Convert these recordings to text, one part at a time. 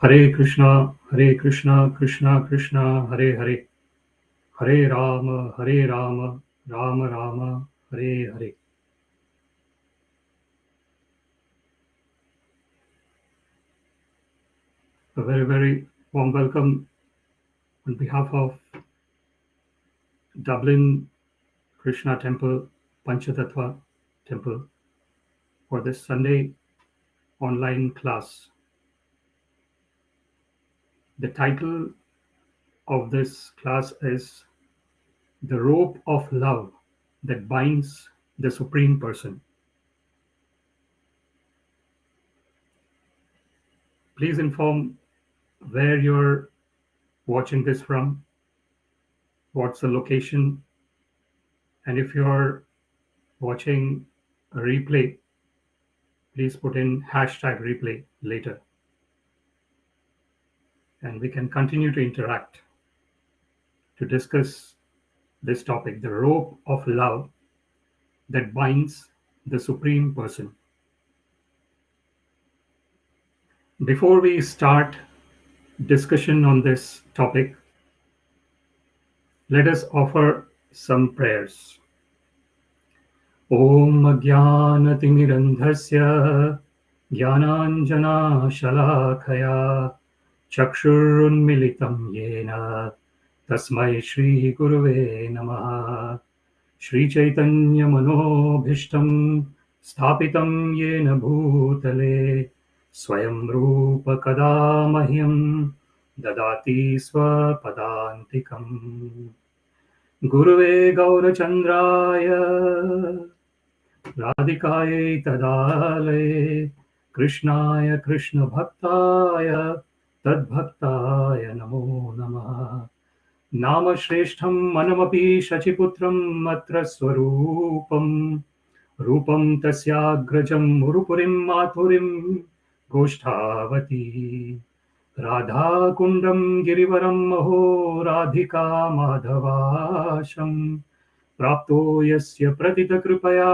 Hare Krishna, Krishna Krishna, Hare Hare, Hare Rama, Rama Rama, Hare Hare. A very, very warm welcome on behalf of Dublin Krishna Temple, Panchatattva Temple, for this Sunday online class. The title of this class is The Rope of Love That Binds the Supreme Person. Please inform where you're watching this from, what's the location, and if you're watching a replay, please put in hashtag replay later. And we can continue to interact to discuss this topic, the rope of love that binds the Supreme Person. Before we start discussion on this topic, let us offer some prayers. Om Ajnanatimirandhasya Jnananjana Shalakaya Chakshurunmilitam Yena Tasmai Shri Gurave Namaha. Shri Chaitanya Manobhishtam Sthapitam Yena Bhutale Swayam Rupa Kada Mahyam Dadati Swapadantikam. Gurave Gaurachandraya Radhikaye Tadalaye Krishnaya Krishna Bhaktaya Tadbhaktaya Namo Namaha. Nama Shreshtham Manamapi Shachiputram Matra Swarupam Rupam Tasyagrajam Murupurim Mathurim Goshthavati Radha Kundam Girivaram Maho Radhika Madhavasham Prapto Yasya Pratita Kripaya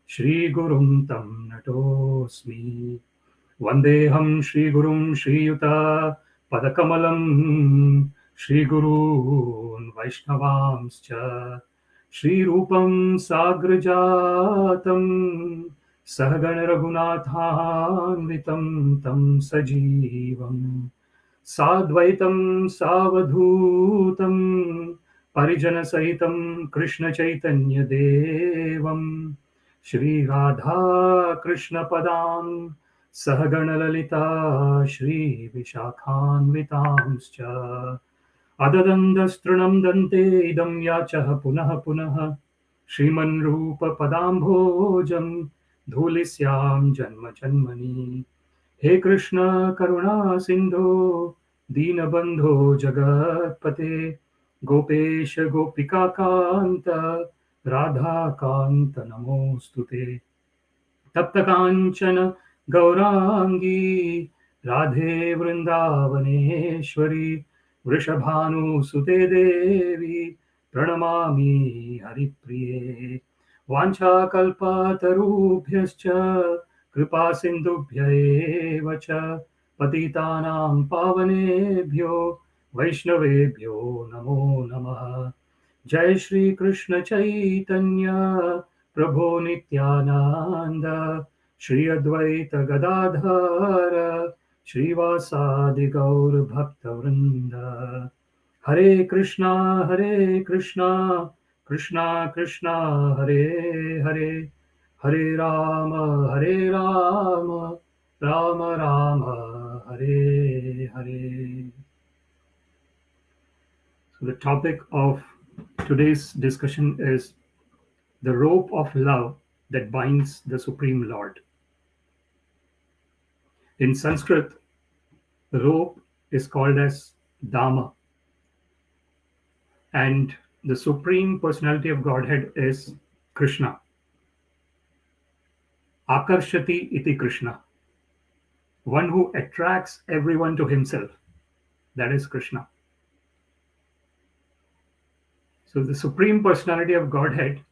Shri Gurum Tam Natosmi Vandeham Shri Gurum Shri Yuta Padakamalam Shri Gurun Vaishnavamscha Shri Rupam Sagrajatam Sahagana Raghunathanvitam Tam Sajivam Sadvaitam Savadhutam Parijana Sahitam Krishna Chaitanya Devam Shri Radha Krishna Padam Sahagana Lalita Shri Vishakhanvitamscha Adadandastranam Dante Idam Yachah Punaha Punaha Shriman Rupa Padambhojam Dhulisyam Janma Janmani. He Krishna Karuna Sindhu Dinabandho Jagatpate Gopesha Gopika Kanta Radha Kanta Namostute Tapta Kanchana Gaurangi Radhe Vrindavaneshwari Vrishabhanu Sute Devi Pranamami Haripriye Vancha Kalpatarubhyascha Kripa Sindhubhya eva cha Patitanam Pavanebhyo Vaishnavebhyo Namo Namaha. Jai Shri Krishna Chaitanya Prabhu Nityananda Shri Advaita Gadadhara Shri Vasadi Gaur Bhakta Vrinda. Hare Krishna Krishna Krishna Hare Hare Hare Rama Rama Rama Hare Hare. So the topic of today's discussion is the rope of love that binds the Supreme Lord. In Sanskrit, the rope is called as Dama, and the Supreme Personality of Godhead is Krishna. Akarshati iti Krishna. One who attracts everyone to himself. That is Krishna. So the Supreme Personality of Godhead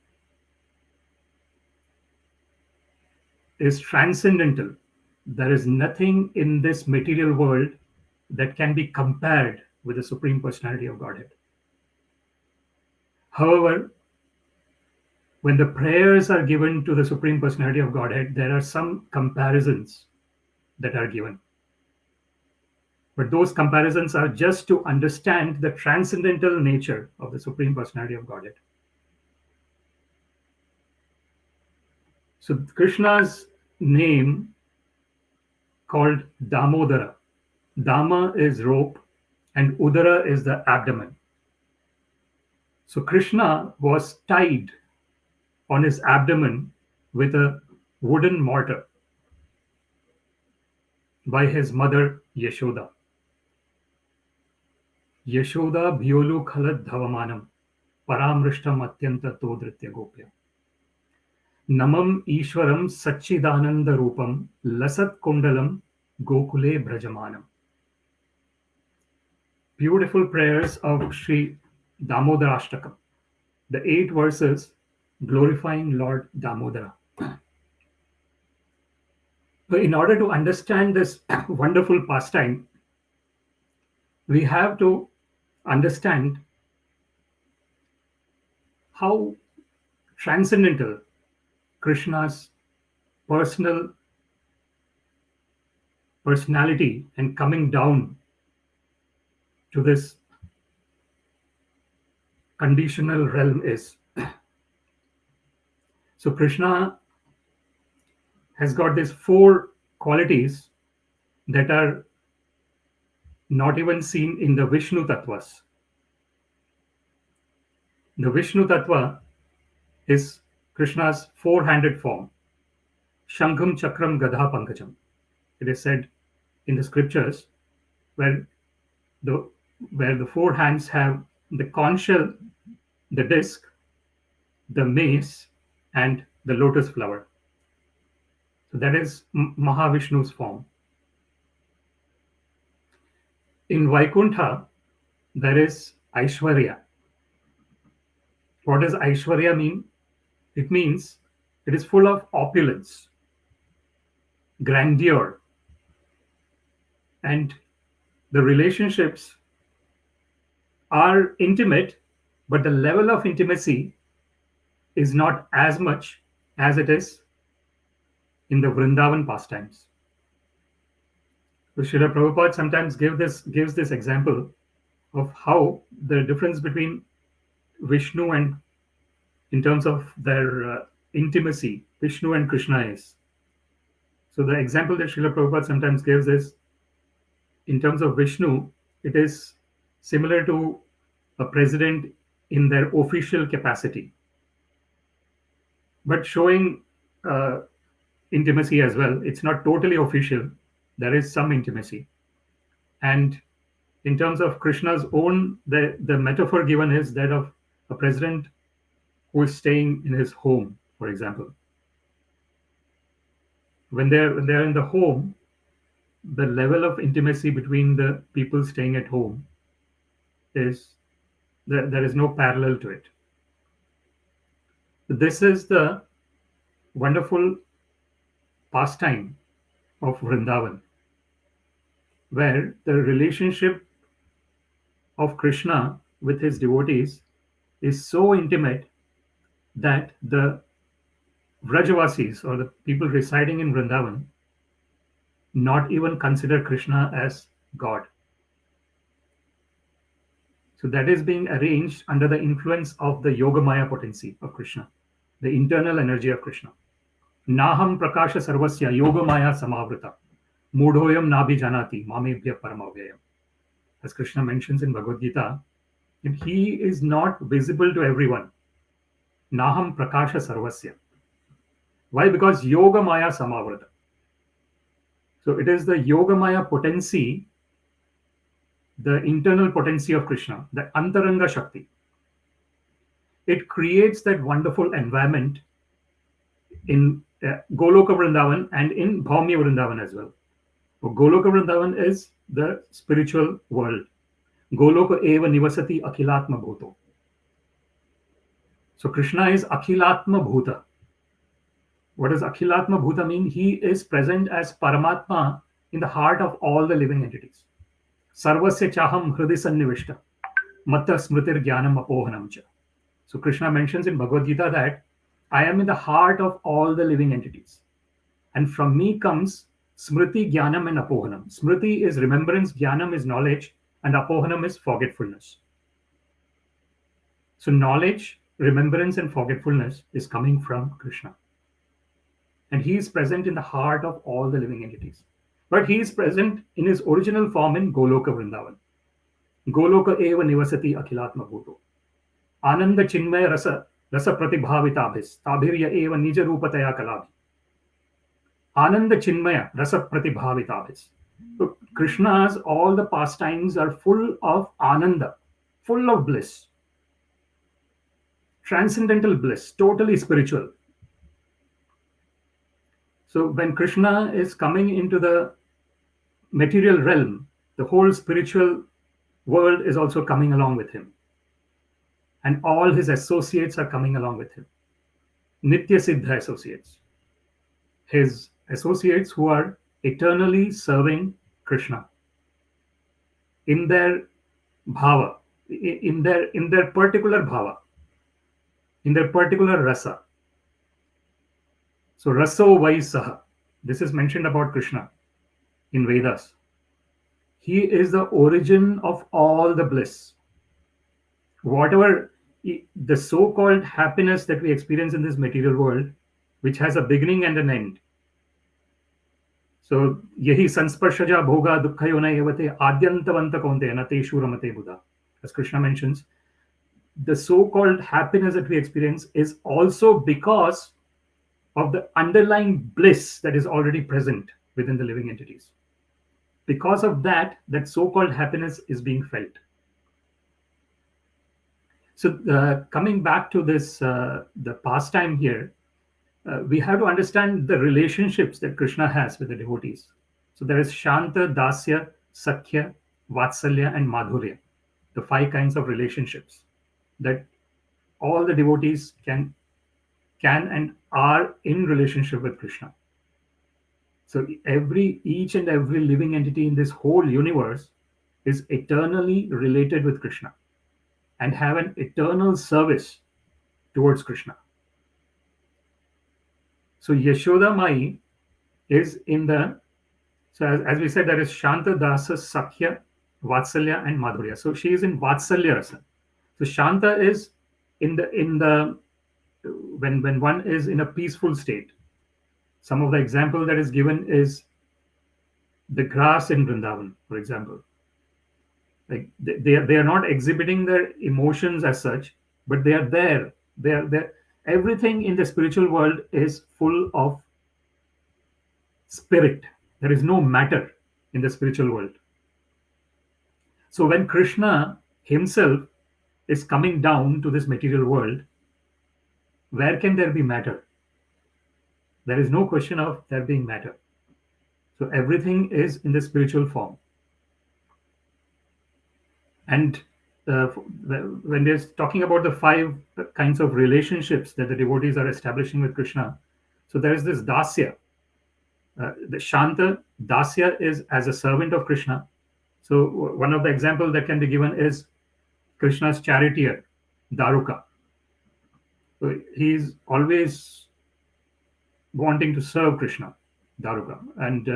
is transcendental. There is nothing in this material world that can be compared with the Supreme Personality of Godhead. However, when the prayers are given to the Supreme Personality of Godhead, there are some comparisons that are given. But those comparisons are just to understand the transcendental nature of the Supreme Personality of Godhead. So Krishna's name called Damodara. Dama is rope and Udara is the abdomen. So Krishna was tied on his abdomen with a wooden mortar by his mother Yashoda. Yashoda bhyolu khalad dhavamanam paramrishtam atyanta todritya gopya. Namam Ishwaram Satchidananda Rupam Lasat Kundalam Gokule Brajamanam. Beautiful prayers of Sri Damodarashtakam. The 8 verses glorifying Lord Damodara. So in order to understand this wonderful pastime, we have to understand how transcendental Krishna's personality and coming down to this conditional realm is. So Krishna has got these 4 qualities that are not even seen in the Vishnu Tattvas. The Vishnu Tattva is Krishna's 4-handed form. Shankham Chakram Gadha Pankajam. It is said in the scriptures where the 4 hands have the conch shell, the disc, the mace, and the lotus flower. So that is Mahavishnu's form. In Vaikuntha, there is Aishwarya. What does Aishwarya mean? It means it is full of opulence, grandeur, and the relationships are intimate, but the level of intimacy is not as much as it is in the Vrindavan pastimes. So Srila Prabhupada sometimes gives this example of how the difference between Vishnu and in terms of their intimacy, Vishnu and Krishna is. So the example that Srila Prabhupada sometimes gives is, in terms of Vishnu, it is similar to a president in their official capacity, but showing intimacy as well. It's not totally official. There is some intimacy. And in terms of Krishna's own, the metaphor given is that of a president who is staying in his home, for example. When they're in the home, the level of intimacy between the people staying at home is there is no parallel to it. This is the wonderful pastime of Vrindavan, where the relationship of Krishna with his devotees is so intimate that the Vrajavasis, or the people residing in Vrindavan, not even consider Krishna as God. So that is being arranged under the influence of the Yogamaya potency of Krishna, the internal energy of Krishna. Naham prakasha sarvasya yogamaya samavrita mudhoyam nabhi janati mamebhya paramavyayam. As Krishna mentions in Bhagavad Gita, he is not visible to everyone. Naham prakasha sarvasya. Why? Because yogamaya samavrita. So it is the yogamaya potency, the internal potency of Krishna, the antaranga shakti. It creates that wonderful environment in Goloka Vrindavan and in Bhaumya Vrindavan as well. So Goloka Vrindavan is the spiritual world. Goloka eva nivasati akhilatma bhuto. So Krishna is akhilatma bhuta. What does Akhilatma Bhuta mean? He is present as Paramatma in the heart of all the living entities. Sarvasya chaham hridi sannivishta matta smritir jnanam apohanam cha. So Krishna mentions in Bhagavad Gita that I am in the heart of all the living entities. And from me comes smriti, jnanam, and apohanam. Smriti is remembrance, jnanam is knowledge, and apohanam is forgetfulness. So knowledge, remembrance, and forgetfulness is coming from Krishna. And he is present in the heart of all the living entities. But he is present in his original form in Goloka Vrindavan. Goloka eva nivasati akhilatma bhuto. Ananda chinmaya rasa pratibhavitabhis. Tabhirya eva nija rupataya kalabhi. Ananda chinmaya rasa pratibhavitabhis. So Krishna's all the pastimes are full of ananda, full of bliss. Transcendental bliss, totally spiritual. So when Krishna is coming into the material realm, the whole spiritual world is also coming along with him. And all his associates are coming along with him. Nitya Siddha associates. His associates who are eternally serving Krishna in their bhava, in their particular bhava, in their particular rasa. So raso vai saha. This is mentioned about Krishna in Vedas. He is the origin of all the bliss. Whatever the so-called happiness that we experience in this material world, which has a beginning and an end. So, yehi sansparshaja bhoga dukkhayona evate adyantavanta kaunteya teshu ramate buddha. As Krishna mentions, the so-called happiness that we experience is also because of the underlying bliss that is already present within the living entities. Because of that so-called happiness is being felt. So coming back to this, the pastime here, we have to understand the relationships that Krishna has with the devotees. So there is Shanta, Dasya, Sakhya, Vatsalya, and Madhurya, the 5 kinds of relationships that all the devotees can and are in relationship with Krishna. So each and every living entity in this whole universe is eternally related with Krishna and have an eternal service towards Krishna. So Yashoda Mai is in the, so as we said, there is Shanta, Dasa, Sakhya, Vatsalya, and Madhurya. So she is in Vatsalya Rasa. So Shanta is in the when one is in a peaceful state. Some of the example that is given is the grass in Vrindavan, for example. Like they are not exhibiting their emotions as such, but they are there. They are there. Everything in the spiritual world is full of spirit. There is no matter in the spiritual world. So when Krishna himself is coming down to this material world, where can there be matter? There is no question of there being matter. So everything is in the spiritual form. And when they're talking about the 5 kinds of relationships that the devotees are establishing with Krishna, so there is this dasya. The Shanta, dasya is as a servant of Krishna. So one of the examples that can be given is Krishna's charioteer, Daruka. So he's always wanting to serve Krishna, Daruka. And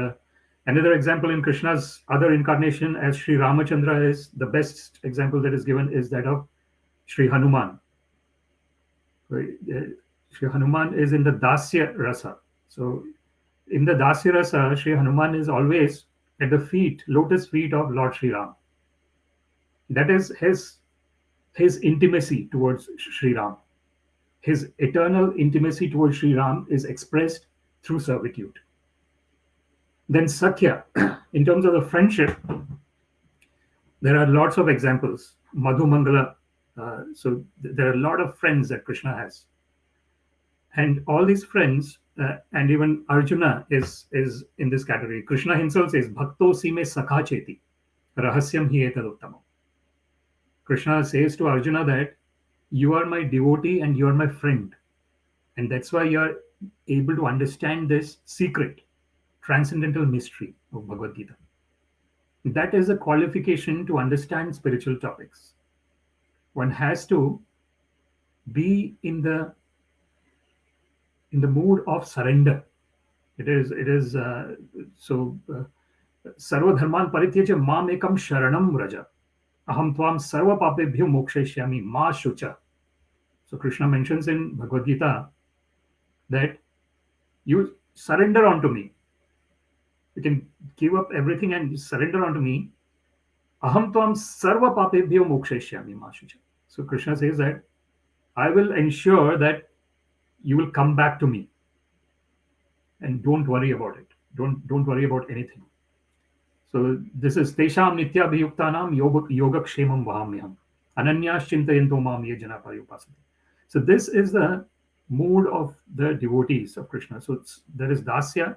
another example in Krishna's other incarnation as Sri Ramachandra is the best example that is given is that of Sri Hanuman. Sri Hanuman is in the Dasya Rasa. So in the Dasya Rasa, Sri Hanuman is always at the lotus feet of Lord Sri Ram. That is his intimacy towards Sri Ram. His eternal intimacy towards Sri Ram is expressed through servitude. Then Sakhya, in terms of the friendship, there are lots of examples. Madhu Mangala, so there are a lot of friends that Krishna has. And all these friends, and even Arjuna is in this category. Krishna himself says, Bhakto sime sakha cheti, rahasyam hi etaduttamam. Krishna says to Arjuna that you are my devotee and you are my friend. And that's why able to understand this secret, transcendental mystery of Bhagavad Gita. That is a qualification to understand spiritual topics. One has to be in the mood of surrender. It is so. Sarva dharman parityajya mam ekam sharanam vraja. Aham tvam sarva papebhyo mokshayishyami ma shucha. So Krishna mentions in Bhagavad Gita that you surrender unto me. You can give up everything and surrender unto me. Aham tvam sarva papebhyo mokshayishyami ma shucha. So Krishna says that I will ensure that you will come back to me. And don't worry about it. Don't worry about anything. So this is Tesham Nitya Abhiyuktanam Yoga Kshemam Vahamyam. Ananyas Chintayanto Mam Ye Jana Pariyupasati. So this is the mood of the devotees of Krishna. So there is Dasya,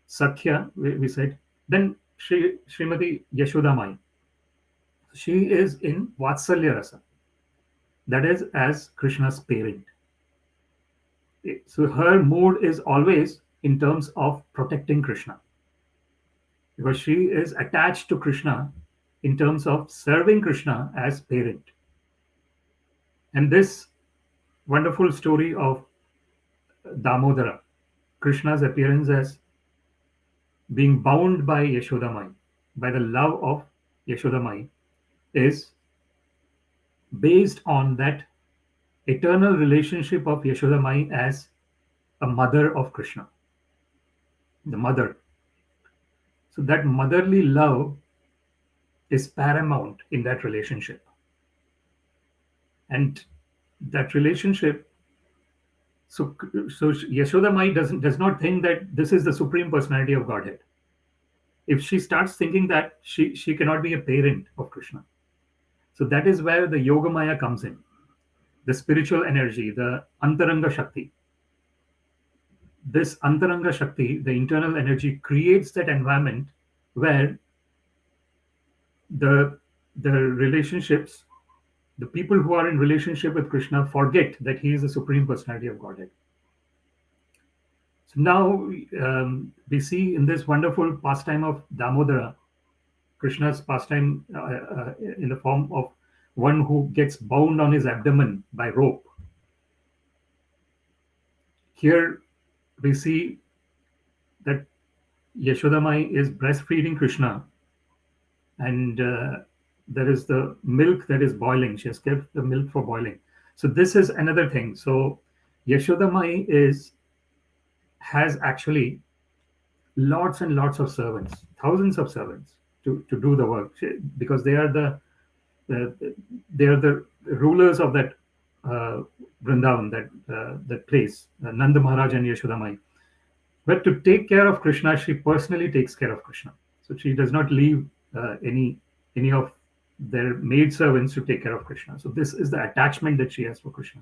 Sakhya, we said. Then Srimati Yashoda Mai. She is in Vatsalya Rasa. That is as Krishna's parent. So her mood is always in terms of protecting Krishna, because she is attached to Krishna in terms of serving Krishna as parent. And this wonderful story of Damodara, Krishna's appearance as being bound by Yashoda Mai, by the love of Yashoda Mai, is based on that eternal relationship of Yashoda Mai as a mother of Krishna, the mother. So that motherly love is paramount in that relationship. And that relationship, so Yashoda Mai does not think that this is the Supreme Personality of Godhead. If she starts thinking that, she cannot be a parent of Krishna. So that is where the Yogamaya comes in, the spiritual energy, the Antaranga Shakti. This Antaranga Shakti, the internal energy, creates that environment where the relationships, the people who are in relationship with Krishna forget that he is the Supreme Personality of Godhead. So now we see in this wonderful pastime of Damodara, Krishna's pastime in the form of one who gets bound on his abdomen by rope. Here we see that Yashoda Mai is breastfeeding Krishna, and there is the milk that is boiling. She has kept the milk for boiling. So this is another thing. So Yashoda Mai has actually lots and lots of servants, thousands of servants to do the work, because they are the rulers of that Vrindavan, that place, Nanda Maharaj and Yashoda Mai. But to take care of Krishna, she personally takes care of Krishna. So she does not leave any of their maid servants to take care of Krishna. So this is the attachment that she has for Krishna.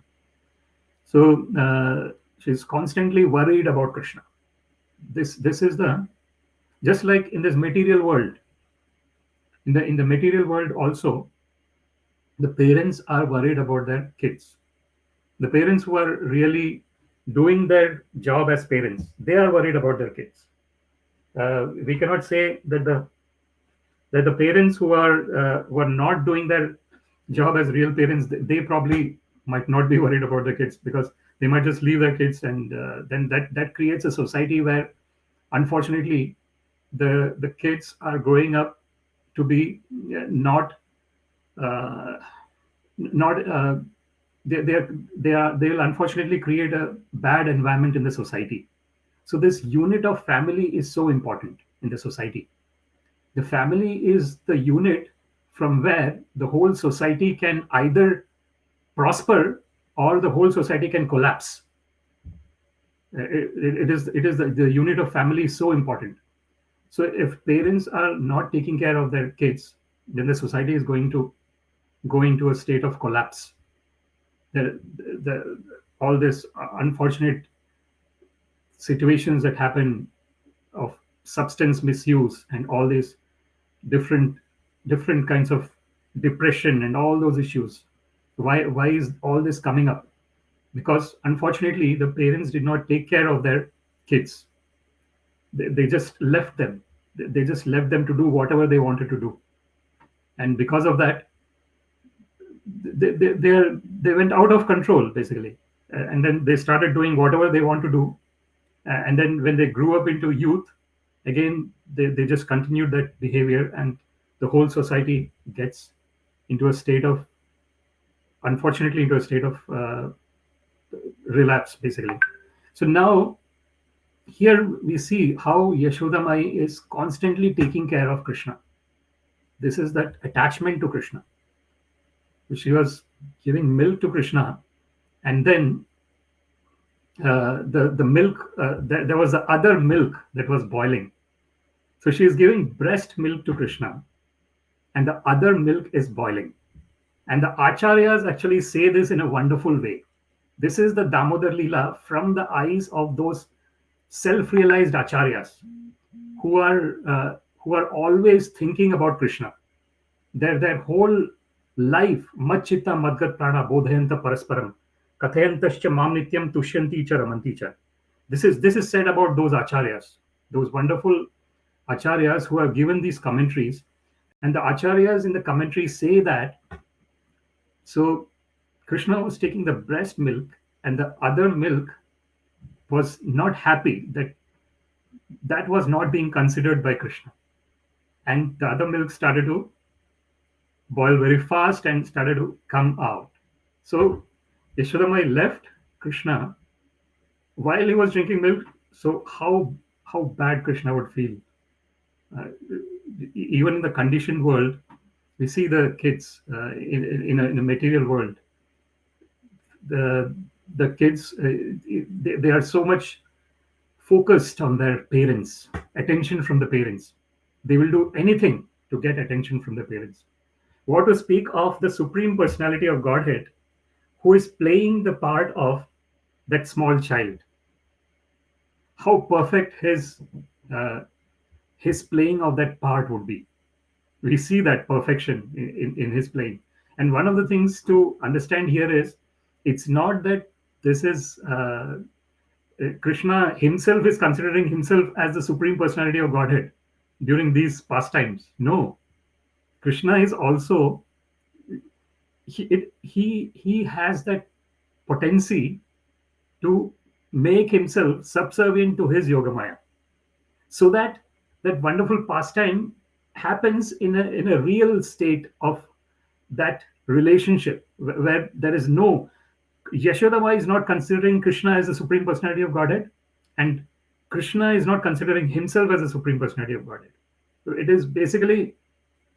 So she's constantly worried about Krishna. This is just like in this material world. In the material world also, the parents are worried about their kids. The parents who are really doing their job as parents, they are worried about their kids. We cannot say that the parents who are not doing their job as real parents, they probably might not be worried about their kids, because they might just leave their kids, and then that creates a society where, unfortunately, the kids are growing up to be they'll unfortunately create a bad environment in the society. So this unit of family is so important in the society. The family is the unit from where the whole society can either prosper or the whole society can collapse. It is the unit of family is so important. So if parents are not taking care of their kids, then the society is going to go into a state of collapse. All this unfortunate situations that happen of substance misuse and all these different kinds of depression and all those issues. Why is all this coming up? because unfortunately the parents did not take care of their kids. They just left them. They just left them to do whatever they wanted to do, and because of that, they went out of control basically. And then they started doing whatever they want to do. And then when they grew up into youth, again they just continued that behavior, and the whole society gets into a state of, unfortunately, into a state of relapse basically. So now here we see how Yashoda Mai is constantly taking care of Krishna. This is that attachment to Krishna. She was giving milk to Krishna, and then the milk, there was the other milk that was boiling. So she is giving breast milk to Krishna, and the other milk is boiling. And the acharyas actually say this in a wonderful way. This is the Damodar Leela from the eyes of those self-realized acharyas who are always thinking about Krishna. Their whole life, Machchitta Madgat Prana Bodhayanta Parasparam Kathayantascha Mam Nityam Tushyanti Cha Ramanti Cha. This is said about those acharyas, those wonderful acharyas who have given these commentaries. And the acharyas in the commentary say that, so Krishna was taking the breast milk, and the other milk was not happy that that was not being considered by Krishna. And the other milk started to boil very fast and started to come out. So Yashoda Mai left Krishna while he was drinking milk. So how bad Krishna would feel. Even in the conditioned world, we see the kids in a material world. The kids, they are so much focused on their parents, attention from the parents. They will do anything to get attention from the parents. What to speak of the Supreme Personality of Godhead, who is playing the part of that small child? How perfect his playing of that part would be. We see that perfection in his playing. And one of the things to understand here is, it's not that this is Krishna himself is considering himself as the Supreme Personality of Godhead during these pastimes. No, Krishna is also, he has that potency to make himself subservient to his Yogamaya, so that that wonderful pastime happens in a real state of that relationship where there is no, Yashoda Mai is not considering Krishna as the Supreme Personality of Godhead, and Krishna is not considering himself as the Supreme Personality of Godhead. So it is basically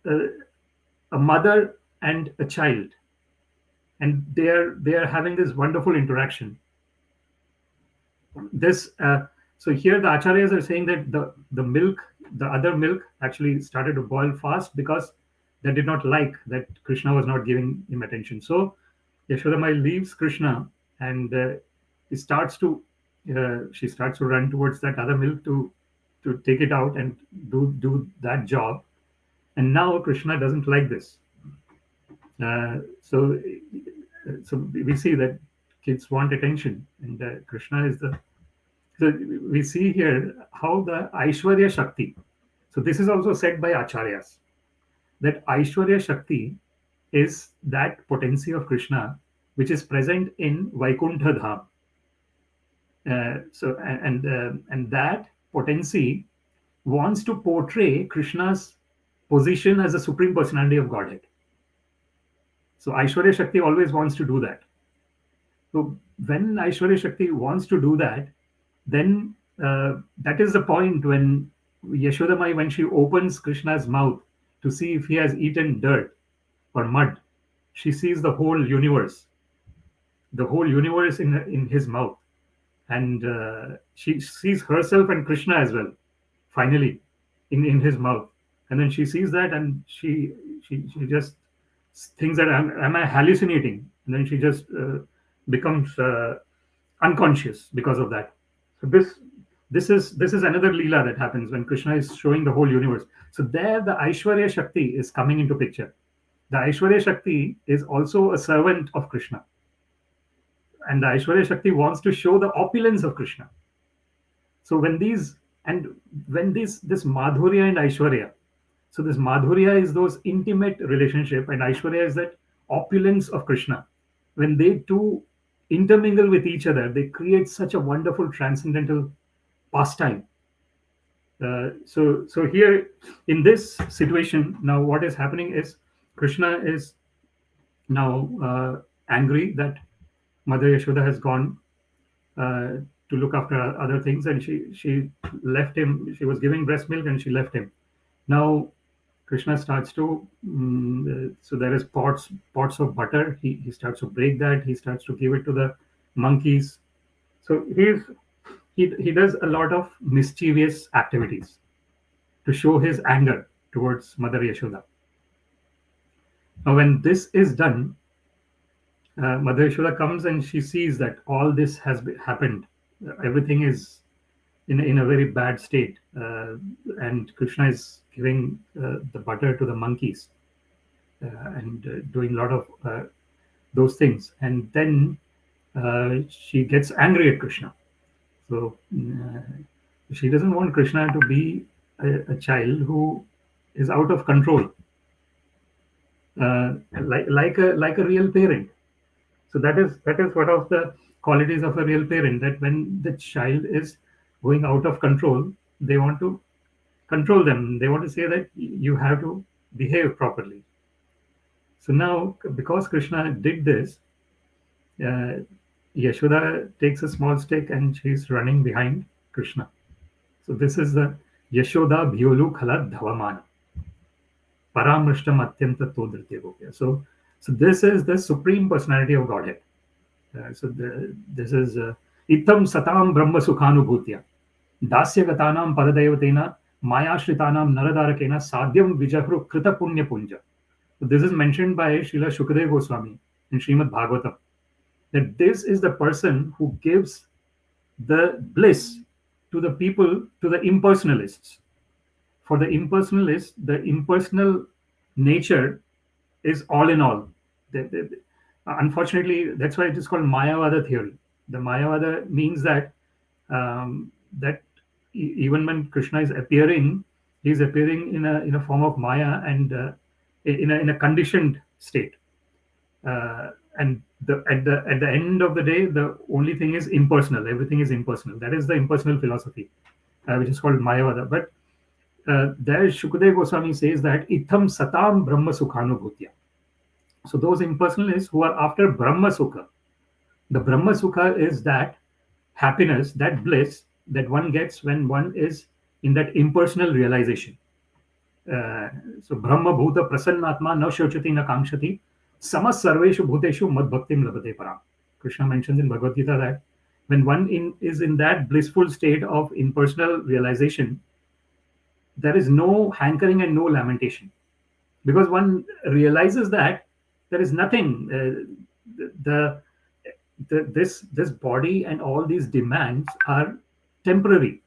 a mother and a child, and they are having this wonderful interaction. This so here the acharyas are saying that the milk, the other milk, actually started to boil fast because they did not like that Krishna was not giving him attention. So Yashoda Mai leaves Krishna, and she starts to run towards that other milk to take it out and do that job. And now Krishna doesn't like this. So we see that kids want attention, and Krishna is the. So we see here how the Aishwarya Shakti. So this is also said by acharyas, that Aishwarya Shakti is that potency of Krishna which is present in Vaikuntha Dham. And that potency wants to portray Krishna's position as the Supreme Personality of Godhead. So Aishwarya Shakti always wants to do that. So when Aishwarya Shakti wants to do that, then that is the point when Yashoda Mai, when she opens Krishna's mouth to see if he has eaten dirt or mud, she sees the whole universe in his mouth, and she sees herself and Krishna as well, finally, in his mouth. And then she sees that, and she just thinks that am I hallucinating? And then she just becomes unconscious because of that. So this is another leela that happens when Krishna is showing the whole universe. So there the Aishwarya Shakti is coming into picture. The Aishwarya Shakti is also a servant of Krishna. and the Aishwarya Shakti wants to show the opulence of Krishna. So when this Madhurya and Aishwarya, so this Madhurya is those intimate relationship, and Aishwarya is that opulence of Krishna. When they two intermingle with each other, they create such a wonderful transcendental pastime. So here in this situation, now what is happening is Krishna is now angry that Mother Yashoda has gone to look after other things, and she left him. She was giving breast milk, and she left him. Now Krishna starts to so there is pots of butter. He starts to break that. He starts to give it to the monkeys. So he does a lot of mischievous activities to show his anger towards Mother Yashoda. Now, when this is done, Mother Yashoda comes and she sees that all this has happened. Everything is in a very bad state, and Krishna is giving the butter to the monkeys and doing a lot of those things. And then she gets angry at Krishna. So she doesn't want Krishna to be a child who is out of control, like a real parent. So that is one of the qualities of a real parent, that when the child is going out of control, they want to control them. They want to say that you have to behave properly. So now, because Krishna did this, Yashoda takes a small stick and she's running behind Krishna. So this is the Yashoda Bhyolu Khala Dhavamana. Paramrishtam Atyanta Todrite Gopya. So this is the Supreme Personality of Godhead. This is Itam Satam Brahma Sukhanubhutya. Dasya Gatanam Padadevatena Mayashritanam Naradarakena Sadhyam Vijahru Krita Punya Punja. So this is mentioned by Srila Shukadeva Goswami in Srimad Bhagavatam, that this is the person who gives the bliss to the people, to the impersonalists. For the impersonalists, the impersonal nature is all in all. Unfortunately, that's why it is called Mayavada theory. The Mayavada means that even when Krishna is appearing, he is appearing in a form of Maya and in a conditioned state. And at the end of the day, the only thing is impersonal. Everything is impersonal. That is the impersonal philosophy, which is called Mayavada. But there Shukadeva Goswami says that Itham Satam Brahma Sukhanubhutya. So those impersonalists who are after Brahma Sukha, the Brahma Sukha is that happiness, that bliss that one gets when one is in that impersonal realization. So Brahma Bhuta Prasannatma Na Shochati Na Kamshati Samas Sarveshu Bhuteshu Mad Bhaktim Labate Param. Krishna mentions in Bhagavad Gita that when one is in that blissful state of impersonal realization, there is no hankering and no lamentation, because one realizes that there is nothing. This body and all these demands are temporary,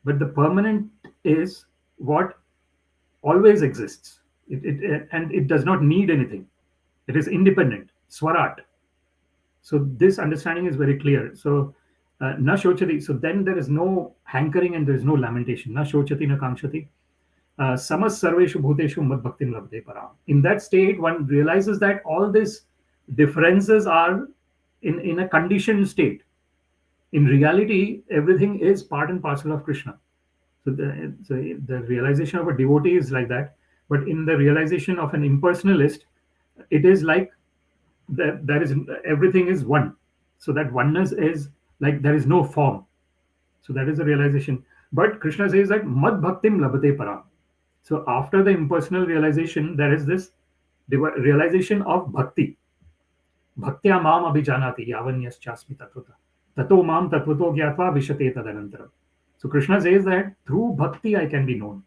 but the permanent is what always exists. And it does not need anything. It is independent, swarat. So this understanding is very clear. So na shochati. So then there is no hankering and there is no lamentation. Na shochati na kamshati. Samas sarveshu bhuteshu mad bhaktim labde param. In that state, one realizes that all these differences are in a conditioned state. In reality, everything is part and parcel of Krishna. So the realization of a devotee is like that. But in the realization of an impersonalist, it is like there is everything is one. So that oneness is like there is no form. So that is the realization. But Krishna says that mad bhaktim labate param. So after the impersonal realization, there is this realization of bhakti. Bhaktiyama abhijanati yavanyaschasmi tatvata. Tato mam tatvato gyatva vishate tadanantara. So Krishna says that through bhakti I can be known.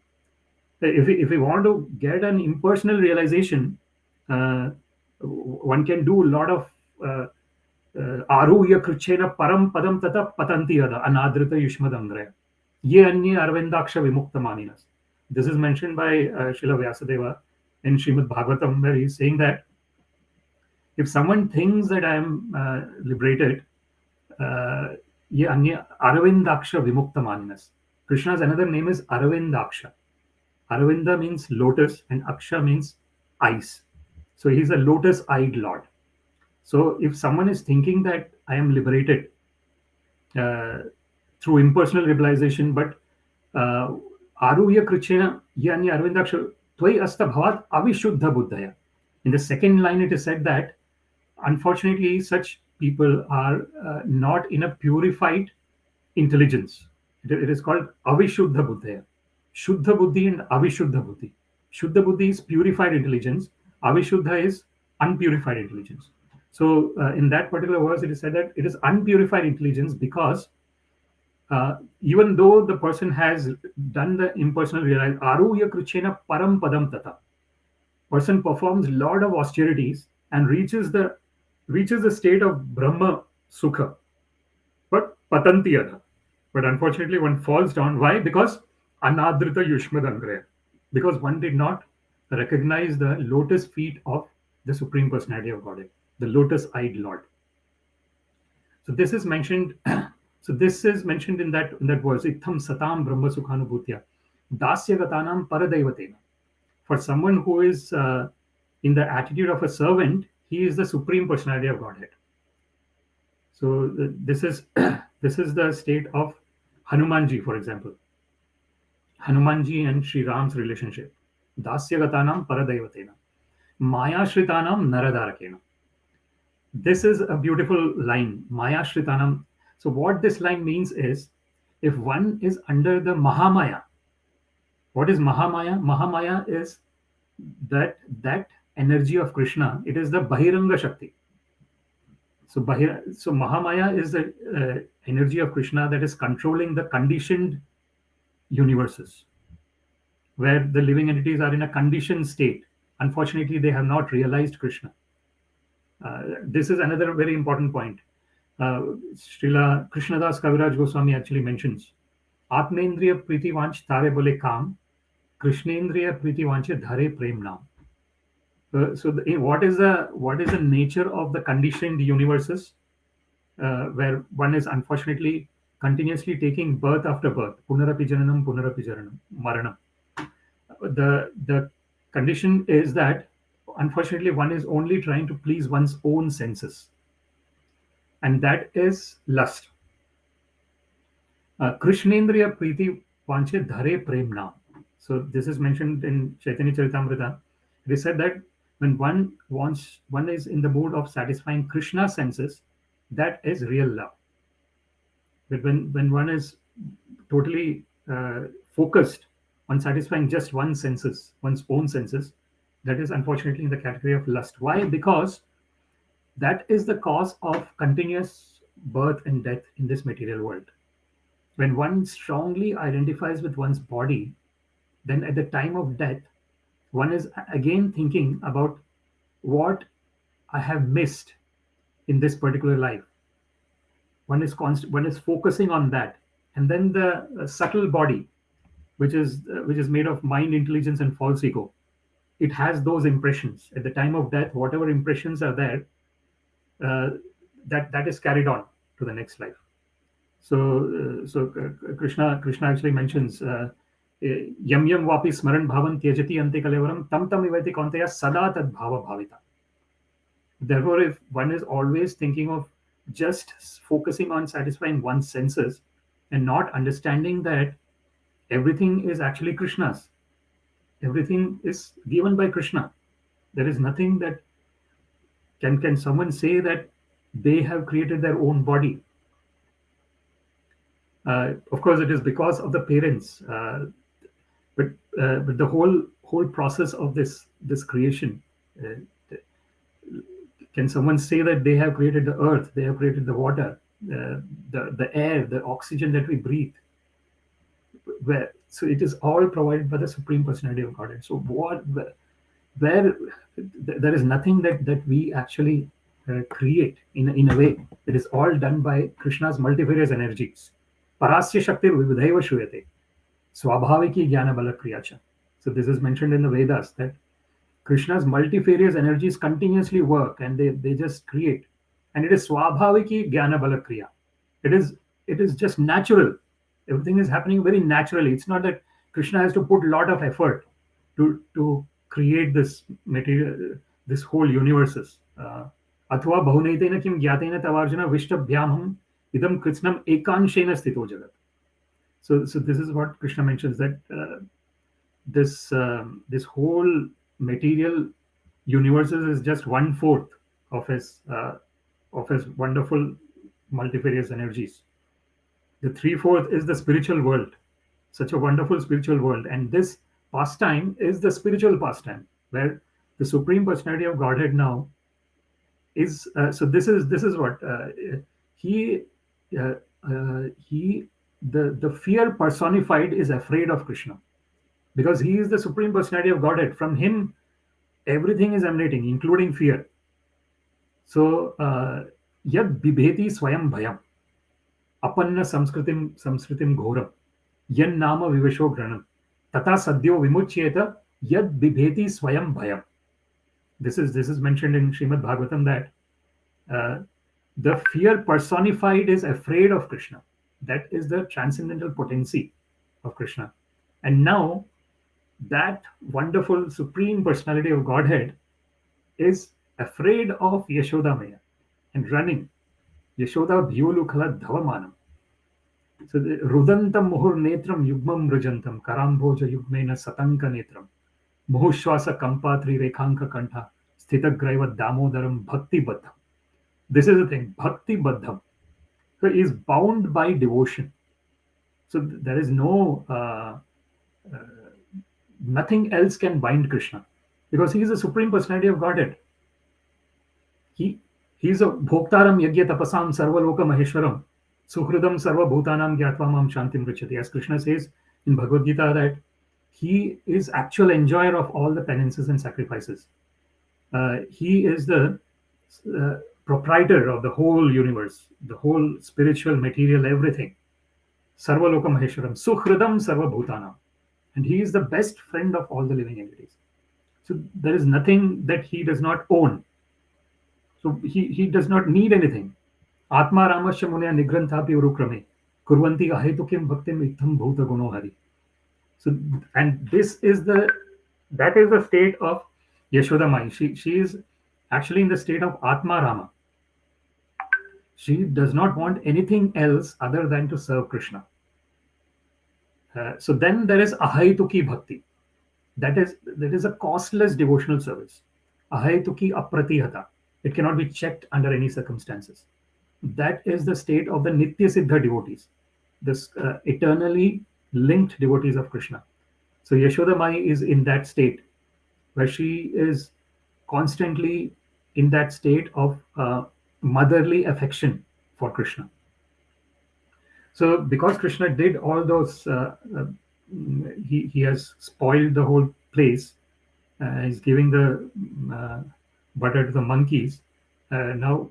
If we want to get an impersonal realization, one can do a lot of aruya krichena param padam tata patanti yada anadrita yushmadangraya ye anye arvindaksha vimukta maninas. This is mentioned by Srila Vyasadeva in Srimad Bhagavatam, where he is saying that If someone thinks that I am liberated, ye anya Aravindaksha Vimukta Maninas. Krishna's another name is Aravindaksha. Aravinda means lotus and Aksha means eyes. So he's a lotus-eyed Lord. So if someone is thinking that I am liberated uh, through impersonal realization, but Aruya Krichena Yani Arvindaksha Tvai Asta Bhavat Avishuddha Buddhaya. In the second line, it is said that unfortunately, such people are not in a purified intelligence. It is called Avishuddha Buddhaya. Shuddha Buddhi and Avishuddha Buddhi. Shuddha Buddhi is purified intelligence. Avishuddha is unpurified intelligence. So, in that particular verse, it is said that it is unpurified intelligence because even though the person has done the impersonal realize, Aruya Krichena Param Padam Tata. Person performs lot of austerities and reaches the state of Brahma Sukha, but Patanti Adha. But unfortunately, one falls down. Why? Because Anadrita Yushmadangraya. Because one did not recognize the lotus feet of the Supreme Personality of Godhead, the lotus-eyed Lord. So this is mentioned. So this is mentioned in that verse. Itham satam brahma sukhanubhutya dasya gatanam paradaivatena. For someone who is in the attitude of a servant, he is the Supreme Personality of Godhead. So this is this is the state of Hanumanji, for example. Hanumanji and Sri Ram's relationship. Dasya gatanam paradaivatena. Maya shritanam naradarakena. This is a beautiful line. Maya shritanam. So what this line means is, if one is under the Mahamaya, what is Mahamaya? Mahamaya is that energy of Krishna. It is the Bahiranga Shakti. So Mahamaya is the energy of Krishna that is controlling the conditioned universes, where the living entities are in a conditioned state. Unfortunately, they have not realized Krishna. This is another very important point. Srila Krishnadas Kaviraj Goswami actually mentions, Atmendriya Priti Vanch Tare Bole Kam, Krishnendriya Priti Vanche Dhare Prem Nam. What is the nature of the conditioned universes, where one is unfortunately continuously taking birth after birth, punarapi jananam, maranam. The condition is that unfortunately one is only trying to please one's own senses, and that is lust. Krishnendriya Priti Vanche Dhare Prem Nam. So this is mentioned in Chaitanya Charitamrita. It is said that when one is in the mood of satisfying Krishna's senses, that is real love. But when one is totally focused on satisfying just one's own senses, that is unfortunately in the category of lust. Why? Because that is the cause of continuous birth and death in this material world. When one strongly identifies with one's body, then at the time of death, one is again thinking about what I have missed in this particular life. One is focusing on that, and then the subtle body, which is made of mind, intelligence, and false ego, it has those impressions. At the time of death, whatever impressions are there, that is carried on to the next life. So Krishna actually mentions yam yam vapi smaran bhavan tyajati ante kalevaram tam tam ivati kaunteya sada tad bhava bhavita. Therefore, if one is always thinking of just focusing on satisfying one's senses and not understanding that everything is actually Krishna's, everything is given by Krishna. There is nothing that can someone say that they have created their own body. Of course, it is because of the parents, but the whole process of this creation. Can someone say that they have created the earth, they have created the water, the air, the oxygen that we breathe? So it is all provided by the Supreme Personality of Godhead. So where there is nothing that we actually create in a way. It is all done by Krishna's multifarious energies. Parasya Shaktir Vividhaiva Shuyate. Swabhaviki Jnana Bala Kriyacha. So this is mentioned in the Vedas that Krishna's multifarious energies continuously work, and they just create. And it is swabhaviki jnana bala kriya. It is it is just natural. Everything is happening very naturally. It's not that Krishna has to put a lot of effort to create this material, this whole universes. अथवा बहुनैतेन किं ज्ञातेन तवार्जुन विष्टभ्यामहम् idam कृत्स्नम् एकांशेन स्थितो जगत्. So this is what Krishna mentions, that this whole material universes is just 1/4 of his wonderful multifarious energies. The 3/4 is the spiritual world, such a wonderful spiritual world, and this pastime is the spiritual pastime, where the Supreme Personality of Godhead now is. So this is what he he the fear personified is afraid of Krishna, because he is the Supreme Personality of Godhead. From him, everything is emanating, including fear. So, yad bibheti swayam bhayam, apanna samskritim ghoram, yan nama vivasho granam, tata sadhyo vimuchyeta yad bibheti swayam bhayam. This is mentioned in Srimad Bhagavatam, that the fear personified is afraid of Krishna. That is the transcendental potency of Krishna. And now that wonderful Supreme Personality of Godhead is afraid of Yashoda Maya and running. Yashoda Bhyolukhala Dhavamanam. So Rudantam Muhur Netram Yugmam Rujantam Karamboja Yugmena Satanka Netram Muhushwasa Kampatri Rekhanka Kantha Sthitagraiva Damodaram Bhakti Baddham. This is the thing, Bhakti Baddham. So he is bound by devotion. So there is nothing else can bind Krishna, because he is the Supreme Personality of Godhead. He is a Bhoktaram Yagya Tapasam Sarvaloka Maheshwaram Suhridam Sarva Bhutanam Gyatva Mam Shantim Richati. As Krishna says in Bhagavad Gita, that he is actual enjoyer of all the penances and sacrifices. He is the proprietor of the whole universe, the whole spiritual, material, everything. Sarvaloka Maheshwaram Suhridam Sarva Bhutanam. And he is the best friend of all the living entities. So there is nothing that he does not own. So he does not need anything. Atma Ramasya Munaya Nigranthapi Urukrame Kurvanti Ahetukim Bhaktim Itham Bhuta Guno Hari. So, and that is the state of Yashoda Mai. She is actually in the state of Atma Rama. She does not want anything else other than to serve Krishna. So then there is Ahaituki Bhakti. That is a costless devotional service. Ahaituki Apratihata. It cannot be checked under any circumstances. That is the state of the Nitya Siddha devotees, this eternally linked devotees of Krishna. So Yashoda Mai is in that state, where she is constantly in that state of motherly affection for Krishna. So because Krishna did all those, he has spoiled the whole place. He's giving the butter to the monkeys. Now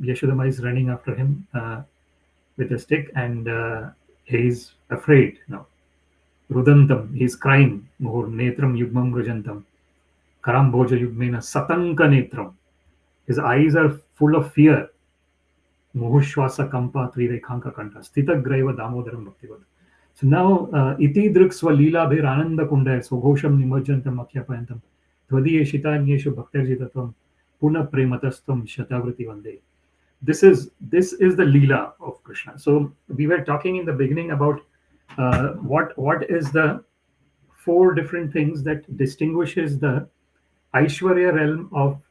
Yashoda Mai is running after him with a stick, and he's afraid now. Rudantam, he's crying. Muhur netram yugmam rujantam. Karamboja yugmena satanka netram. His eyes are full of fear. Muhushwasa kampa trirekhanka kanta. Sthita graiva damodaram bhaktivad. So now, iti driksva lila bhir ananda kundaya soghosham nimarjantam akhyapayantam. Tvadiye shitanyeshu bhaktarjitatvam. Puna prematastam shatavriti vande. This is the Leela of Krishna. So we were talking in the beginning about what is the 4 different things that distinguishes the Aishwarya realm of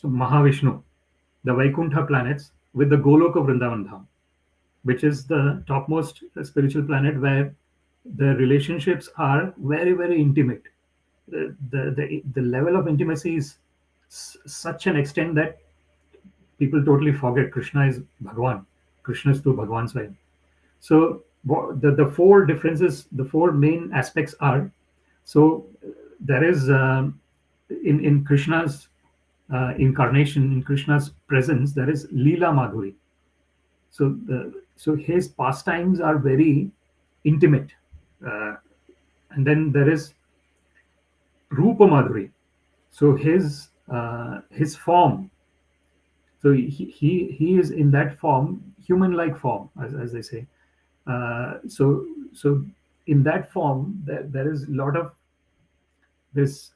Mahavishnu, the Vaikuntha planets, with the Goloka Vrindavan Dham, which is the topmost spiritual planet, where the relationships are very, very intimate. The level of intimacy is such an extent that people totally forget Krishna is Bhagwan. Krishna is to Bhagwan Swayam. So the 4 differences, the 4 main aspects are, so there is in Krishna's incarnation, in Krishna's presence, there is Leela Madhuri. So his pastimes are very intimate. And then there is Rupa Madhuri. So his form, so he is in that form, human-like form, as they say. So in that form, there is a lot of this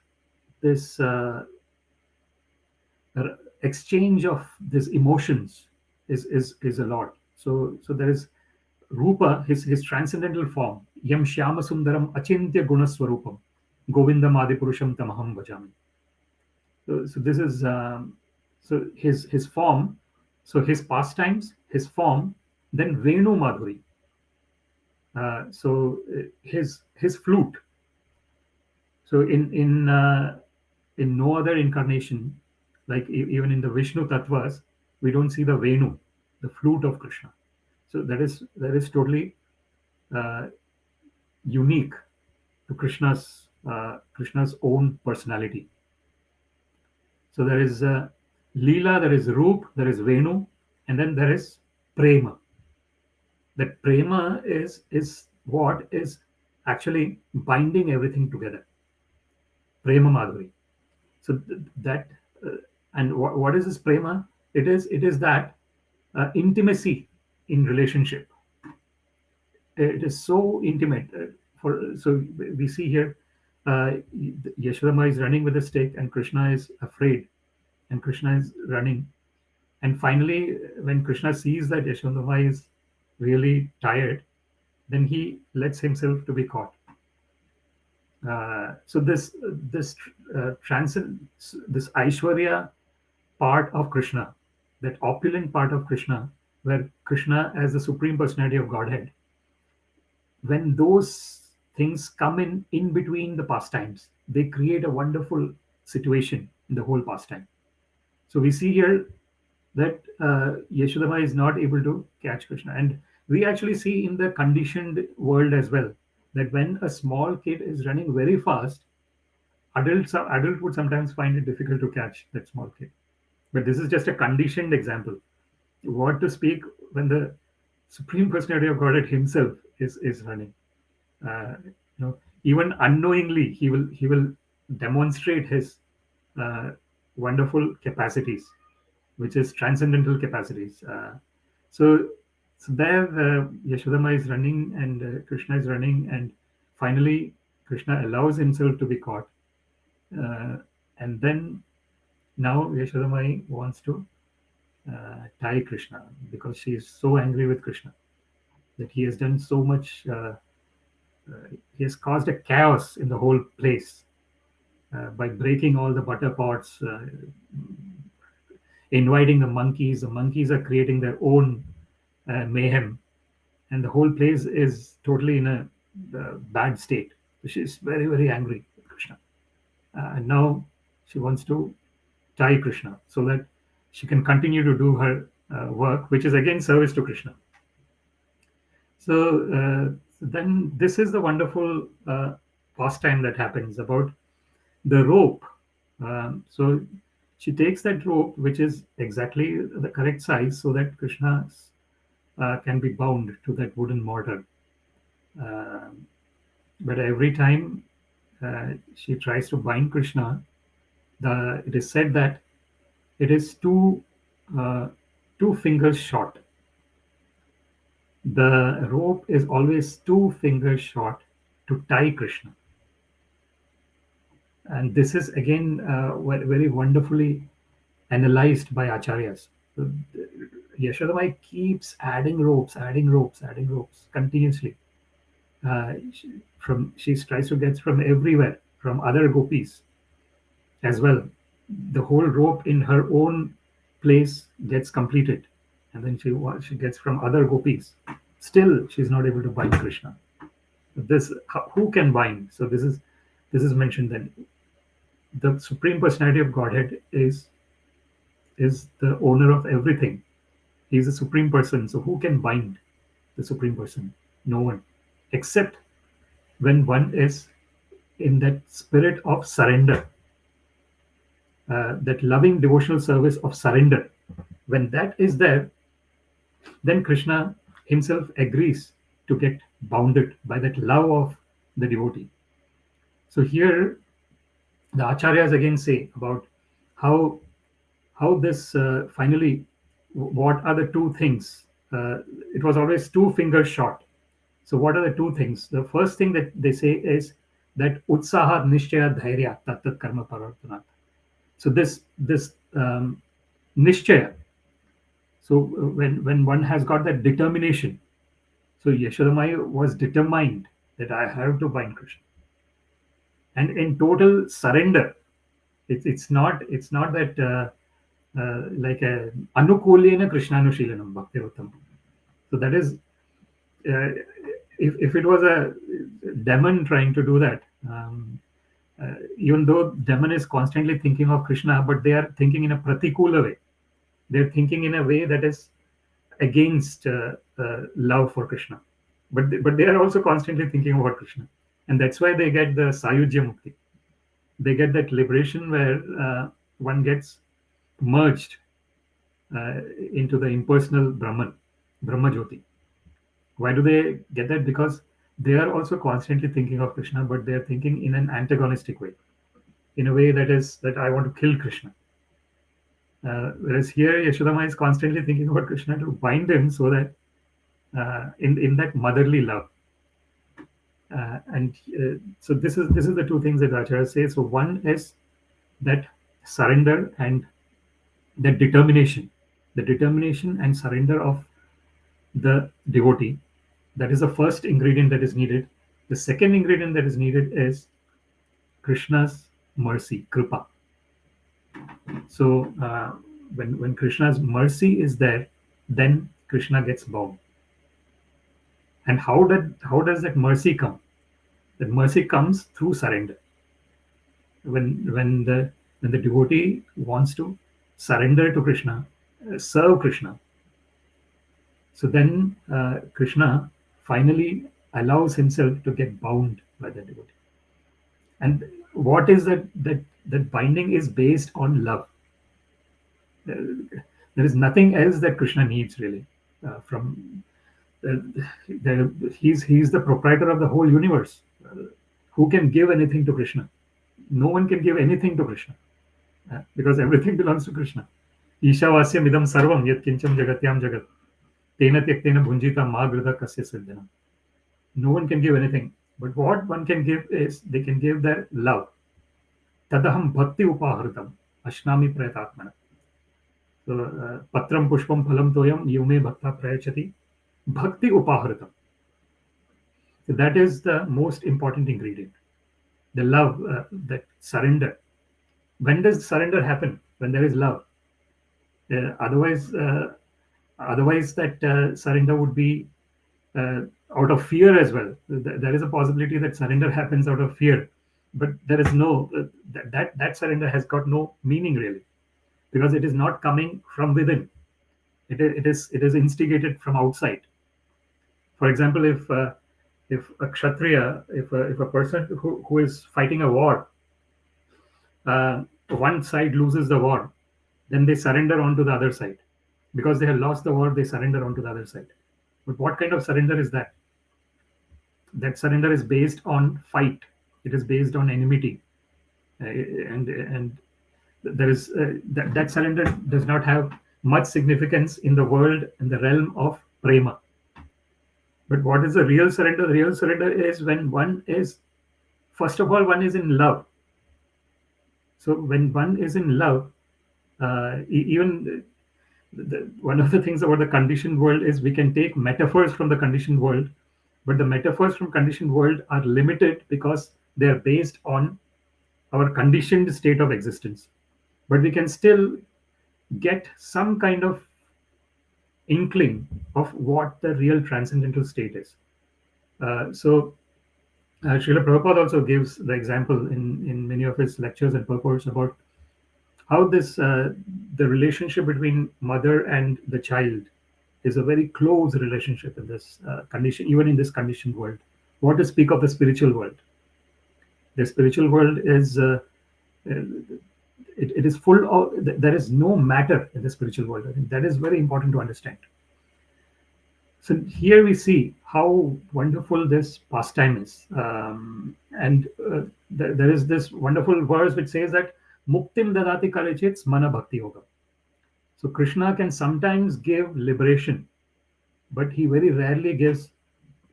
exchange of these emotions is a lot. So there is Rupa, his transcendental form, Yam Shyama Sundaram Achintya Gunaswarupam, Govindam Adipurusham Tamaham Bhajami. So this is his form, so his pastimes, his form, then Venu Madhuri. His flute. So in no other incarnation, like even in the Vishnu Tattvas, we don't see the Venu, the flute of Krishna. So that is totally uh, unique to Krishna's own personality. So there is Leela, there is Roop, there is Venu, and then there is Prema. That Prema is what is actually binding everything together. Prema Madhuri. So that and what is this Prema? It is that intimacy in relationship. It is so intimate. So we see here, Yashoda is running with a stick, and Krishna is afraid, and Krishna is running. And finally, when Krishna sees that Yashoda is really tired, then he lets himself to be caught. So this Aishwarya part of Krishna, that opulent part of Krishna, where Krishna as the Supreme Personality of Godhead, when those things come in between the pastimes, they create a wonderful situation in the whole pastime. So we see here that Yashodama is not able to catch Krishna, and we actually see in the conditioned world as well that when a small kid is running very fast, adult would sometimes find it difficult to catch that small kid. But this is just a conditioned example. What to speak when the Supreme Personality of Godhead himself is running? Even unknowingly, he will demonstrate his uh, wonderful capacities, which is transcendental capacities. So there, Yashodama is running and Krishna is running, and finally Krishna allows himself to be caught, and then now Yashodama wants to tie Krishna because she is so angry with Krishna that he has done so much. He has caused a chaos in the whole place by breaking all the butter pots, inviting the monkeys. The monkeys are creating their own mayhem, and the whole place is totally in a bad state. So she's very, very angry with Krishna. And now she wants to tie Krishna so that she can continue to do her work, which is again service to Krishna. So then this is the wonderful pastime that happens about the rope. So she takes that rope, which is exactly the correct size, so that Krishna can be bound to that wooden mortar. But every time she tries to bind Krishna, it is said that it is uh, 2 fingers short. The rope is always 2 fingers short to tie Krishna. And this is again very wonderfully analyzed by acharyas. So, Yashodamai keeps adding ropes, adding ropes, adding ropes continuously. She tries to get from everywhere, from other gopis as well. The whole rope in her own place gets completed, and then she gets from other gopis. Still, she's not able to bind Krishna. This who can bind? So this is mentioned then. The Supreme Personality of Godhead is the owner of everything. He is the Supreme Person. So who can bind the Supreme Person? No one, except when one is in that spirit of surrender, that loving devotional service of surrender. When that is there, then Krishna himself agrees to get bounded by that love of the devotee. So here the acharyas again say about how this finally, what are the two things? It was always 2 fingers short. So what are the two things? The first thing that they say is that utsaha nishchaya dhairya tat karma parartanat. So this nishchaya. So when one has got that determination, so Yashodamai was determined that I have to bind Krishna, and in total surrender. It's not that like a anukulena Krishnanushilanam bhaktirotam. So that is, uh, if it was a demon trying to do that, even though demon is constantly thinking of Krishna, but they are thinking in a pratikula way. They're thinking in a way that is against love for Krishna. But they are also constantly thinking about Krishna, and that's why they get the Sayujya Mukti. They get that liberation where one gets merged into the impersonal Brahma Jyoti. Why do they get that? Because they are also constantly thinking of Krishna, but they are thinking in an antagonistic way, in a way that is that I want to kill Krishna. Whereas here, Yashodama is constantly thinking about Krishna to bind him, so that in that motherly love. And so this is the two things that Acharya says. So one is that surrender and the determination and surrender of the devotee. That is the first ingredient that is needed. The second ingredient that is needed is Krishna's mercy, kripa. So when Krishna's mercy is there, then Krishna gets bound. And how does that mercy come? That mercy comes through surrender. When the devotee wants to surrender to Krishna, serve Krishna, so then Krishna finally allows himself to get bound by the devotee. And what is that binding is based on love. There is nothing else that Krishna needs really from. He's the proprietor of the whole universe. Who can give anything to Krishna? No one can give anything to Krishna because everything belongs to Krishna. Ishavasyam idam sarvam yat kincham jagatyam jagat tena tyaktena bhunjita magrida kasya siddhanam. No one can give anything, but what one can give is they can give their love. Tadaham bhakti upahritam ashnami prayatatmana. So patram pushpam phalam toyam yume bhakta prayachati bhakti upahritam. So that is the most important ingredient. The love, that surrender. When does surrender happen? When there is love. Otherwise, that surrender would be out of fear as well. There is a possibility that surrender happens out of fear, but there is no that surrender has got no meaning really, because it is not coming from within. It is instigated from outside. For example, if a kshatriya, if a person who is fighting a war, one side loses the war, then they surrender onto the other side. Because they have lost the war, they surrender onto the other side. But what kind of surrender is that? That surrender is based on fight. It is based on enmity, and there is that surrender does not have much significance in the world, in the realm of prema. But what is the real surrender? The real surrender is when one is, first of all, one is in love. So when one is in love, even one of the things about the conditioned world is we can take metaphors from the conditioned world, but the metaphors from conditioned world are limited because they are based on our conditioned state of existence. But we can still get some kind of inkling of what the real transcendental state is. So Srila Prabhupada also gives the example in many of his lectures and purports about how this the relationship between mother and the child is a very close relationship in this condition, even in this conditioned world. What to speak of the spiritual world? The spiritual world is it is full of, there is no matter in the spiritual world. I think that is very important to understand. So here we see how wonderful this pastime is, and there is this wonderful verse which says that Muktim dadati kalechit mana bhakti yoga. So Krishna can sometimes give liberation, but he very rarely gives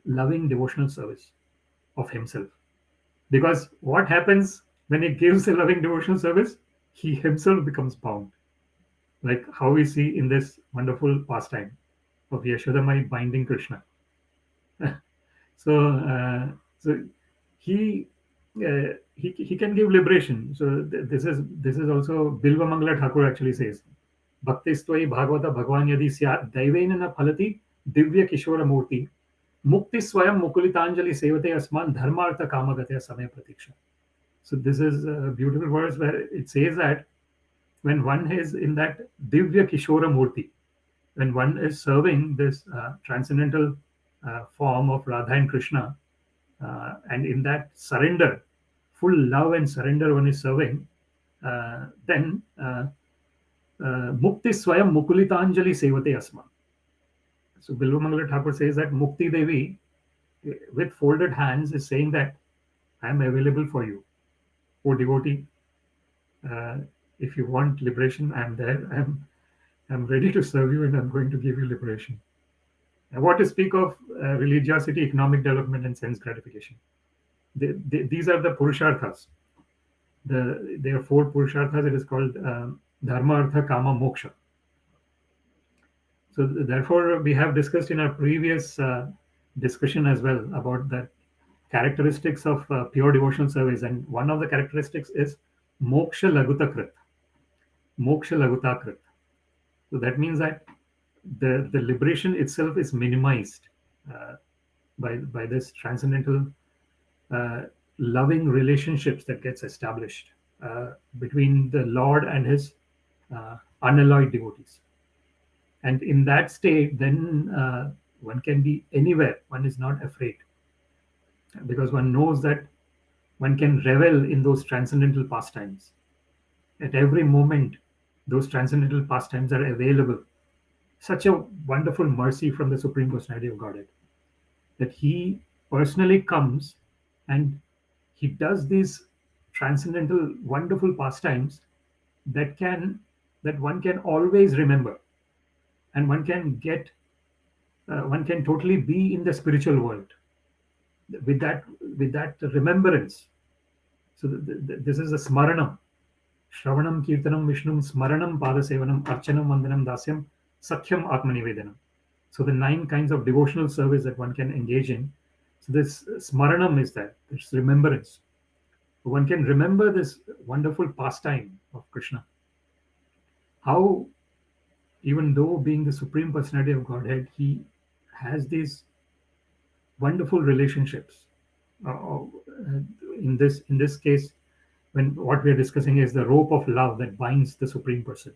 loving devotional service of himself. Because what happens when he gives a loving devotional service? He himself becomes bound. Like how we see in this wonderful pastime of Yashoda Mai binding Krishna. So, so he, he can give liberation. So this is also Bilva Mangala Thakur actually says, Bhaktistvai Bhagavata Bhagwan Yadi Syat Daivena na Phalati Divya Kishora Murti Mukti Swayam Mukulitanjali Sevate Asman Dharmartha Kamagatya Samaya Pratiksha. So this is a beautiful verse where it says that when one is in that Divya Kishora Murti, when one is serving this transcendental form of Radha and Krishna, and in that surrender, full love and surrender one is serving, then Mukti Swayam Mukulitanjali Sevate Asma. So Bilvamangala Thakur says that Mukti Devi, with folded hands, is saying that I am available for you, O devotee. If you want liberation, I am there. I'm ready to serve you, and I'm going to give you liberation. And what to speak of religiosity, economic development, and sense gratification? These are the purusharthas. There are four purusharthas. It is called dharma, artha, kama, moksha. So therefore, we have discussed in our previous discussion as well about the characteristics of pure devotional service, and one of the characteristics is moksha lagutakrit. Moksha lagutakrit. So that means that the liberation itself is minimized by this transcendental loving relationships that gets established between the Lord and his unalloyed devotees. And in that state, then one can be anywhere. One is not afraid because one knows that one can revel in those transcendental pastimes. At every moment, those transcendental pastimes are available. Such a wonderful mercy from the Supreme Personality of Godhead that he personally comes and he does these transcendental, wonderful pastimes that one can always remember, and one can totally be in the spiritual world with that remembrance. So this is a smaranam. Shravanam, Kirtanam, Vishnum, Smaranam, Padasevanam, Archanam, Vandanam, Dasyam, Sakhyam, Atmanivedanam. So the 9 kinds of devotional service that one can engage in. So this Smaranam is that, this remembrance. One can remember this wonderful pastime of Krishna. How, even though being the Supreme Personality of Godhead, he has these wonderful relationships. In this case, when what we are discussing is the rope of love that binds the Supreme Person.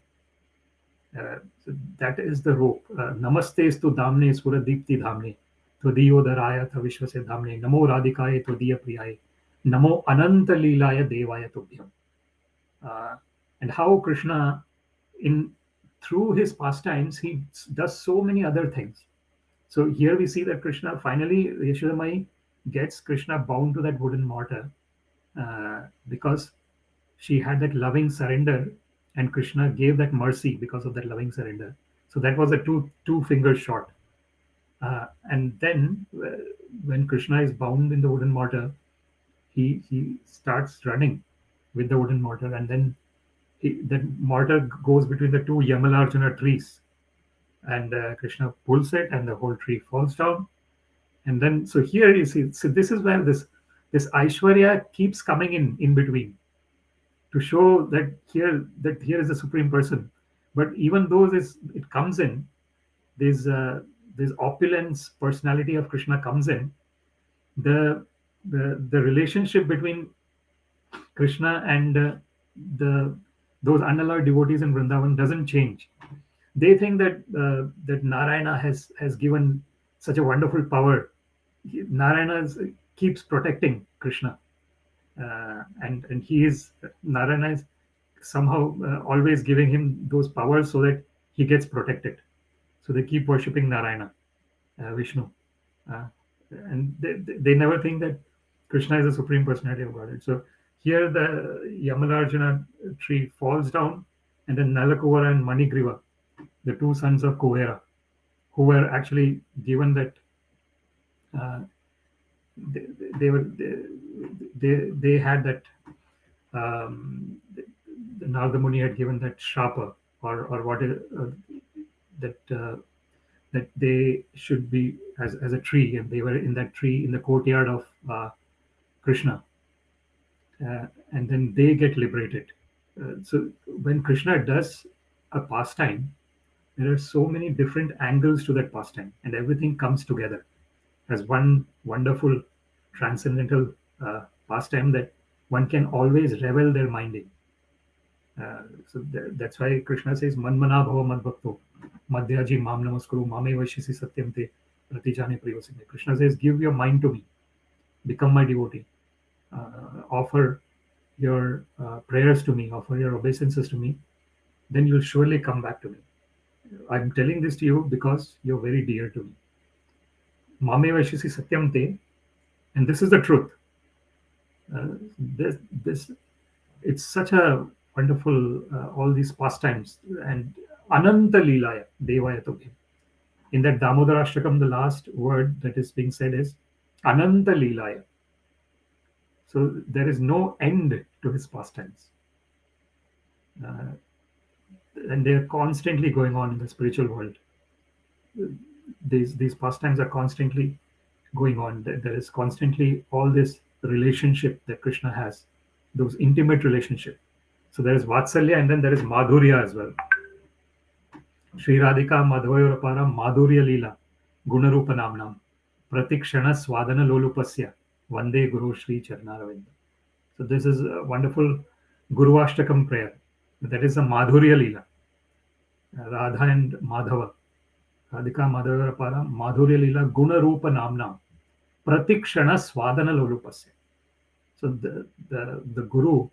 So that is the rope. Namaste stu damne sura dipti dhamne tvadiyo daraya tha vishwase dhamne namo radhikaye tvadiya priyaye namo ananta leelaya devaya tubhyam. And how Krishna, through his pastimes, he does so many other things. So here we see that Krishna, finally, Yashoda Mai gets Krishna bound to that wooden mortar because she had that loving surrender, and Krishna gave that mercy because of that loving surrender. So that was a two finger shot. And then when Krishna is bound in the wooden mortar, he starts running with the wooden mortar, and then that mortar goes between the two Yamalarjuna trees, and Krishna pulls it, and the whole tree falls down. And then, so here you see, so this is where this Aishwarya keeps coming in between to show that here is the Supreme Person. But even though it comes in, this opulence personality of Krishna comes in, the relationship between Krishna and those unalloyed devotees in Vrindavan doesn't change. They think that Narayana has given such a wonderful power. Narayana keeps protecting Krishna, and Narayana is somehow always giving him those powers so that he gets protected. So they keep worshipping Narayana, Vishnu, and they never think that Krishna is the Supreme Personality of Godhead. So Here the Yamalarjuna tree falls down, and then Nalakuvara and Manigriva, the two sons of Kuvera, who were actually given that uh, they, they were they had that the Narada Muni had given that shrapa, or what is that that they should be as a tree, and they were in that tree in the courtyard of Krishna, and then they get liberated. So when Krishna does a pastime, there are so many different angles to that pastime, and everything comes together as one wonderful transcendental pastime that one can always revel their mind in. That's why Krishna says, "Manmana bhava madbhakto, madhyaji mam namaskuru, mame vaishisi satyam te pratijane priyosine." Krishna says, "Give your mind to me, become my devotee, offer your prayers to me, offer your obeisances to me, then you'll surely come back to me. I'm telling this to you because you're very dear to me. Mame vaishisi satyam te," and this is the truth. This it's such a wonderful all these pastimes and ananta leelaya devaya tobhim. In that Damodara Ashtakam, the last word that is being said is ananta leelaya. So there is no end to his pastimes, uh, and they are constantly going on in the spiritual world. These pastimes are constantly going on. There is constantly all this relationship that Krishna has, those intimate relationship. So there is Vatsalya, and then there is Madhurya as well. Sri Radhika Madhvayorapara Madhurya Leela Gunarupa Namnam Pratikshana Swadana Lolupasya Vande Guru Sri Charnaravinda. So this is a wonderful Guru Ashtakam prayer. That is a Madhurya Leela. Radha and Madhava. Radhika Madhvayorapara Madhurya Leela Gunarupa Namnam Pratikshana Swadana Lolupasya. So the Guru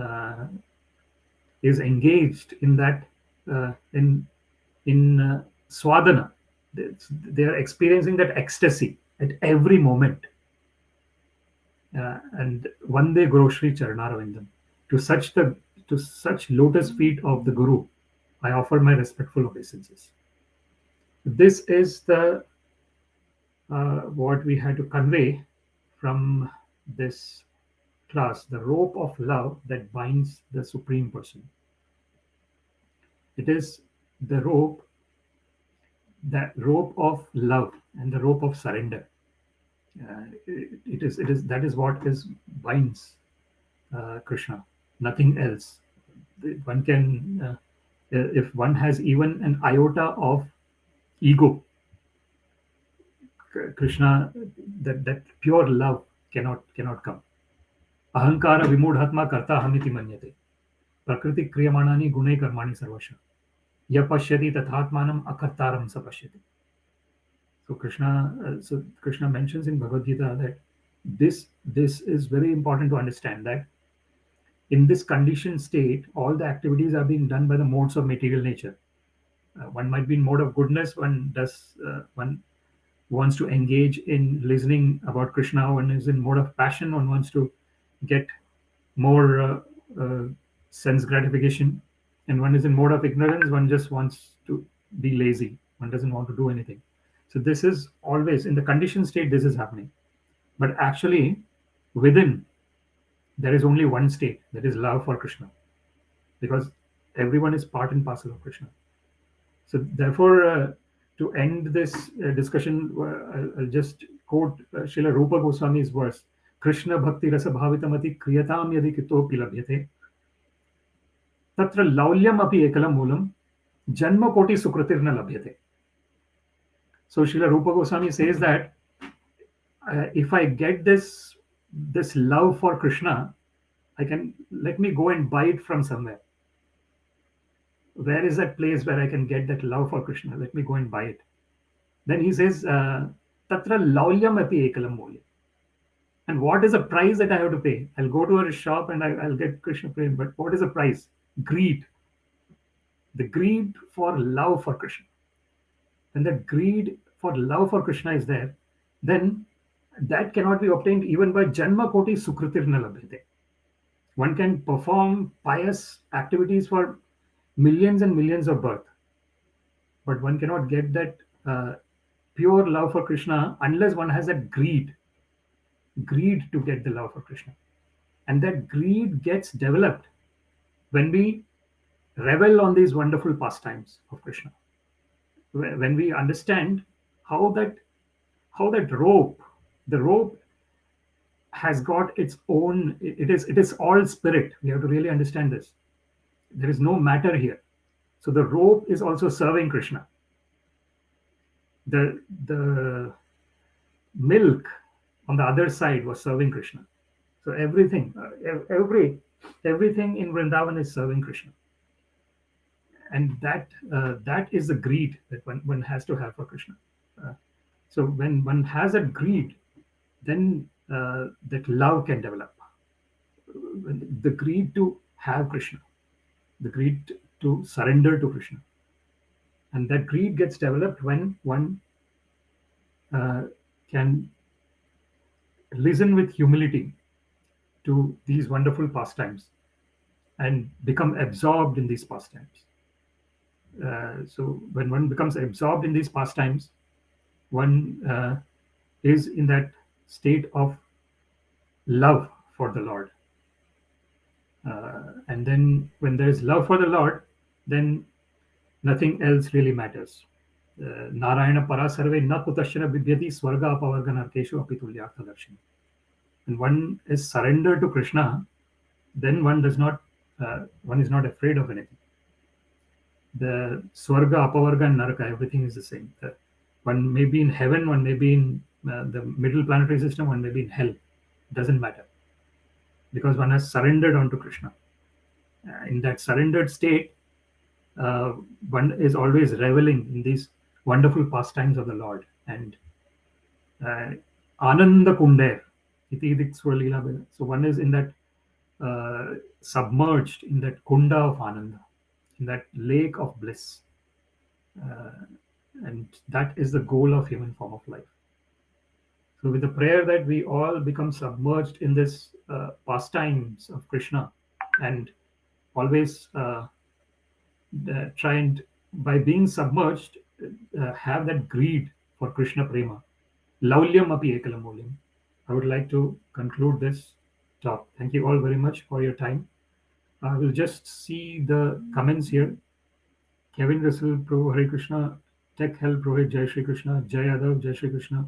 uh, is engaged in that in swadhana. They are experiencing that ecstasy at every moment. And one day Guru Shri Charanaravindam. To such lotus feet of the Guru, I offer my respectful obeisances. This is the what we had to convey from this class, the rope of love that binds the Supreme Person. It is the rope, that rope of love and the rope of surrender. It is that is what is binds Krishna, nothing else. One can, if one has even an iota of ego, Krishna, that pure love cannot come. Ahankara vimudhatma karta hamiti manyate. Prakriti kriyamanani gune karmani sarvasha. Yapashyati tathatmanam akartaram sapashyati. So Krishna mentions in Bhagavad Gita that this is very important to understand, that in this conditioned state, all the activities are being done by the modes of material nature. One might be in mode of goodness. One wants to engage in listening about Krishna. One is in mode of passion. One wants to get more sense gratification, and one is in mode of ignorance. One just wants to be lazy. One doesn't want to do anything. So this is always in the conditioned state. This is happening, but actually, within there is only one state, that is love for Krishna, because everyone is part and parcel of Krishna. So therefore, to end this discussion, I'll just quote Srila Rupa Goswami's verse: "Krishna bhakti rasa bhavitamati kriyatam yadi kitopi labhyate tatra laulyam api ekalam moolam janma koti sukritirna labhyate." So Srila Rupa Goswami says that if I get this love for Krishna, let me go and buy it from somewhere. Where is that place where I can get that love for Krishna? Let me go and buy it. Then he says, Tatra laulyam api ekalam moolam. And what is the price that I have to pay? I'll go to a shop and I'll get Krishna prem. But what is the price? Greed. The greed for love for Krishna. When that greed for love for Krishna is there, then that cannot be obtained even by Janma Koti Sukritirna Labhyate. One can perform pious activities for millions and millions of births, but one cannot get that uh, pure love for Krishna unless one has that greed to get the love for Krishna. And that greed gets developed when we revel on these wonderful pastimes of Krishna. When we understand how that how that rope, the rope has got its own. It is all spirit. We have to really understand this. There is no matter here. So the rope is also serving Krishna. The milk on the other side was serving Krishna. So everything in Vrindavan is serving Krishna, and that is the greed that one has to have for Krishna. Uh, so when one has that greed, then that love can develop. The greed to have Krishna, the greed to surrender to Krishna, and that greed gets developed when one uh, can listen with humility to these wonderful pastimes and become absorbed in these pastimes. So when one becomes absorbed in these pastimes, one is in that state of love for the Lord. And then when there is love for the Lord, then nothing else really matters. Narayana parasarve na kutashana vidyati swarga apavarga narkeshu apitulyartha darshini. When one is surrendered to Krishna, then one is not afraid of anything. The swarga, apavarga, and naraka, everything is the same. One may be in heaven, one may be in the middle planetary system, one may be in hell. It doesn't matter because one has surrendered onto Krishna. In that surrendered state, one is always reveling in these wonderful pastimes of the Lord. And Ananda Kunder, so one is in that submerged in that kunda of Ananda, in that lake of bliss. Uh, and that is the goal of human form of life. So, with the prayer that we all become submerged in this pastimes of Krishna, and always try and, by being submerged, have that greed for Krishna prema. Laulyam api ekalamulyam. I would like to conclude this talk. Thank you all very much for your time. I will just see the comments here. Kevin Russell, Prabhu Hare Krishna, Tech Help Rohit, Jai Shri Krishna, Jai Yadav, Jai Shri Krishna,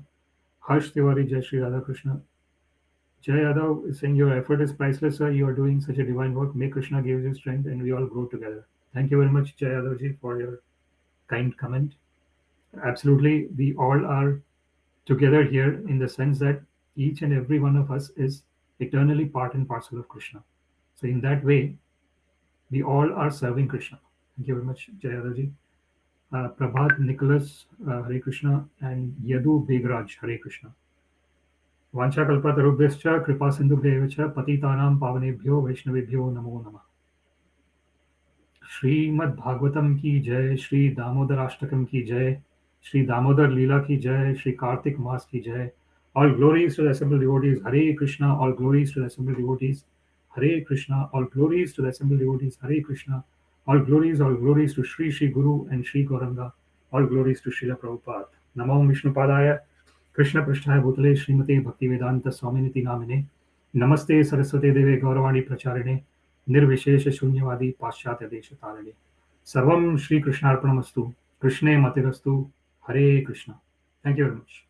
Harsh Tiwari, Jai Shri Radha Krishna. Jai Yadav is saying your effort is priceless, sir. You are doing such a divine work. May Krishna give you strength and we all grow together. Thank you very much, Jai Yadavji, for your kind comment. Absolutely, we all are together here in the sense that each and every one of us is eternally part and parcel of Krishna. So in that way, we all are serving Krishna. Thank you very much, Jai Yadavji. Prabhat Nicholas, Hare Krishna, and Yadu Begraj, Hare Krishna. वाञ्छाकल्पतरुभ्यश्च कृपा सिन्धुभ्येव च पतितानां पावनेभ्यो वैष्णवेभ्यो नमो नमः. श्रीमद् भागवतम की जय, श्री दामोदर अष्टकम की जय, श्री दामोदर लीला की जय, श्री कार्तिक मास की जय. All glories to the assembled devotees. Hare Krishna. All glories to the assembled devotees. Hare Krishna. All glories to the assembled devotees. Hare Krishna. All glories to Shri Shri Guru and Shri Gauranga. All glories to Srila Prabhupada. Namo Vishnupadaya Krishna Prishtaya Bhutale Srimate Bhaktivedanta Swaminiti Namine. Namaste Saraswate Deve Gauravani Pracharine. Nirvishesha Shunyavadi Paschatya Desha Tarane. Sarvam Shri Krishnarpanamastu. Krishne Matirastu. Hare Krishna. Thank you very much.